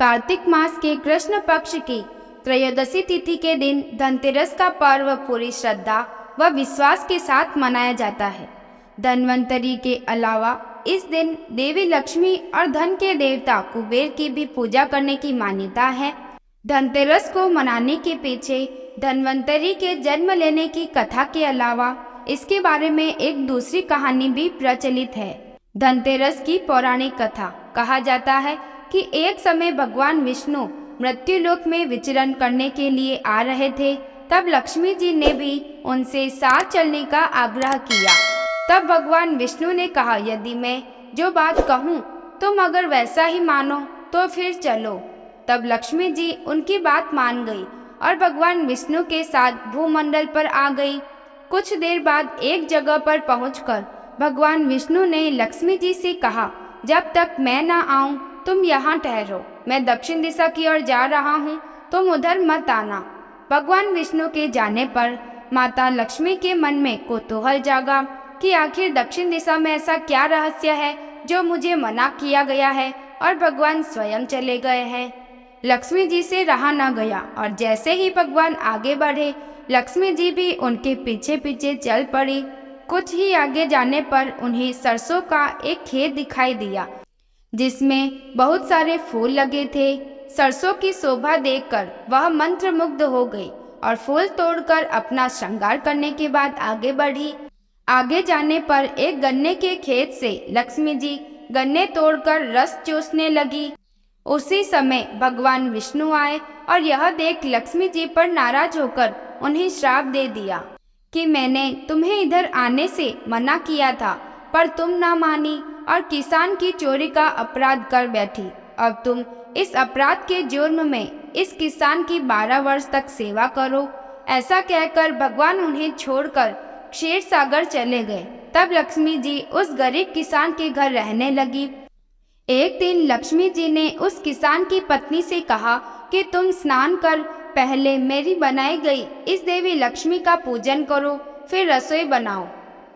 कार्तिक मास के कृष्ण पक्ष की त्रयोदशी तिथि के दिन धनतेरस का पर्व पूरी श्रद्धा व विश्वास के साथ मनाया जाता है। धन्वंतरी के अलावा इस दिन देवी लक्ष्मी और धन के देवता कुबेर की भी पूजा करने की मान्यता है। धनतेरस को मनाने के पीछे धन्वंतरी के जन्म लेने की कथा के अलावा इसके बारे में एक दूसरी कहानी भी प्रचलित है। धनतेरस की पौराणिक कथा कहा जाता है कि एक समय भगवान विष्णु मृत्युलोक में विचरण करने के लिए आ रहे थे। तब लक्ष्मी जी ने भी उनसे साथ चलने का आग्रह किया। तब भगवान विष्णु ने कहा, यदि मैं जो बात कहूँ तुम अगर वैसा ही मानो तो फिर चलो। तब लक्ष्मी जी उनकी बात मान गई और भगवान विष्णु के साथ भूमंडल पर आ गई। कुछ देर बाद एक जगह पर पहुंचकर भगवान विष्णु ने लक्ष्मी जी से कहा, जब तक मैं न आऊं तुम यहाँ ठहरो, मैं दक्षिण दिशा की ओर जा रहा हूँ, तुम उधर मत आना। भगवान विष्णु के जाने पर माता लक्ष्मी के मन में कौतूहल जागा कि आखिर दक्षिण दिशा में ऐसा क्या रहस्य है जो मुझे मना किया गया है और भगवान स्वयं चले गए हैं। लक्ष्मी जी से रहा न गया और जैसे ही भगवान आगे बढ़े लक्ष्मी जी भी उनके पीछे पीछे चल पड़ी। कुछ ही आगे जाने पर उन्हें सरसों का एक खेत दिखाई दिया जिसमें बहुत सारे फूल लगे थे। सरसों की शोभा देखकर वह मंत्रमुग्ध हो गई और फूल तोड़कर अपना श्रृंगार करने के बाद आगे बढ़ी। आगे जाने पर एक गन्ने के खेत से लक्ष्मी जी गन्ने तोड़कर रस चूसने लगी। उसी समय भगवान विष्णु आए और यह देख लक्ष्मी जी पर नाराज होकर उन्हें श्राप दे दिया कि मैंने तुम्हें इधर आने से मना किया था पर तुम ना मानी और किसान की चोरी का अपराध कर बैठी। अब तुम इस अपराध के जुर्म में इस किसान की 12 वर्ष तक सेवा करो। ऐसा कहकर भगवान उन्हें छोड़कर क्षीर सागर चले गए। तब लक्ष्मी जी उस गरीब किसान के घर रहने लगी। एक दिन लक्ष्मी जी ने उस किसान की पत्नी से कहा कि तुम स्नान कर पहले मेरी बनाई गई इस देवी लक्ष्मी का पूजन करो, फिर रसोई बनाओ,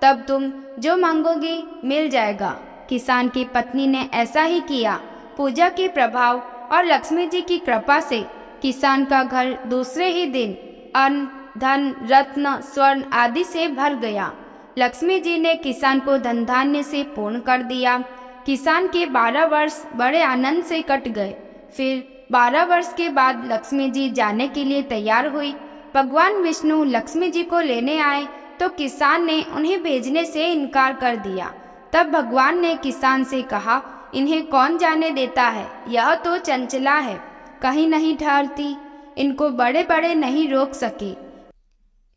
तब तुम जो मांगोगी मिल जाएगा। किसान की पत्नी ने ऐसा ही किया। पूजा के प्रभाव और लक्ष्मी जी की कृपा से किसान का घर दूसरे ही दिन अन्न, धन, रत्न, स्वर्ण आदि से भर गया। लक्ष्मी जी ने किसान को धन धान्य से पूर्ण कर दिया। किसान के 12 वर्ष बड़े आनंद से कट गए। फिर 12 वर्ष के बाद लक्ष्मी जी जाने के लिए तैयार हुई। भगवान विष्णु लक्ष्मी जी को लेने आए तो किसान ने उन्हें भेजने से इनकार कर दिया। तब भगवान ने किसान से कहा, इन्हें कौन जाने देता है, यह तो चंचला है, कहीं नहीं ठहरती, इनको बड़े बड़े नहीं रोक सके।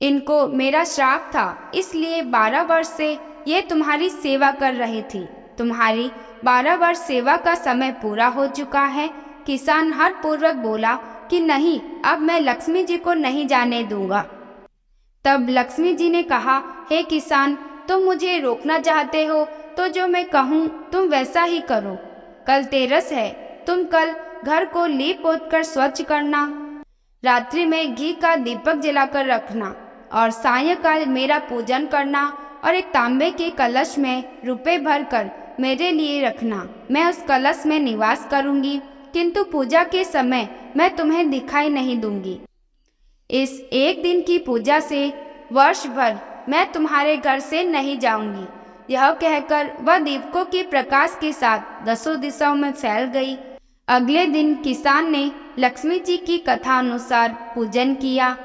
इनको मेरा श्राप था, इसलिए 12 वर्ष से ये तुम्हारी सेवा कर रही थी। तुम्हारी 12 वर्ष सेवा का समय पूरा हो चुका है। किसान हठपूर्वक बोला कि नहीं, अब मैं लक्ष्मी जी को नहीं जाने दूंगा। तब लक्ष्मी जी ने कहा, हे किसान, तुम मुझे रोकना चाहते हो तो जो मैं कहूँ तुम वैसा ही करो। कल तेरस है, तुम कल घर को लीप पोत कर स्वच्छ करना, रात्रि में घी का दीपक जलाकर रखना और सायंकाल मेरा पूजन करना और एक तांबे के कलश में रुपए भरकर मेरे लिए रखना। मैं उस कलश में निवास करूंगी, किंतु पूजा के समय मैं तुम्हें दिखाई नहीं दूंगी। इस एक दिन की पूजा से वर्ष भर मैं तुम्हारे घर से नहीं जाऊंगी। यह कहकर वह दीपकों के प्रकाश के साथ 10 दिशाओं में फैल गई। अगले दिन किसान ने लक्ष्मी जी की कथा अनुसार पूजन किया।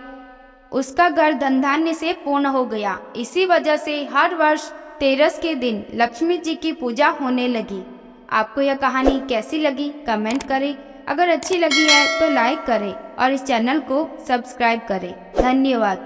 उसका घर धन धान्य से पूर्ण हो गया। इसी वजह से हर वर्ष तेरस के दिन लक्ष्मी जी की पूजा होने लगी। आपको यह कहानी कैसी लगी कमेंट करें। अगर अच्छी लगी है तो लाइक करें और इस चैनल को सब्सक्राइब करें। धन्यवाद।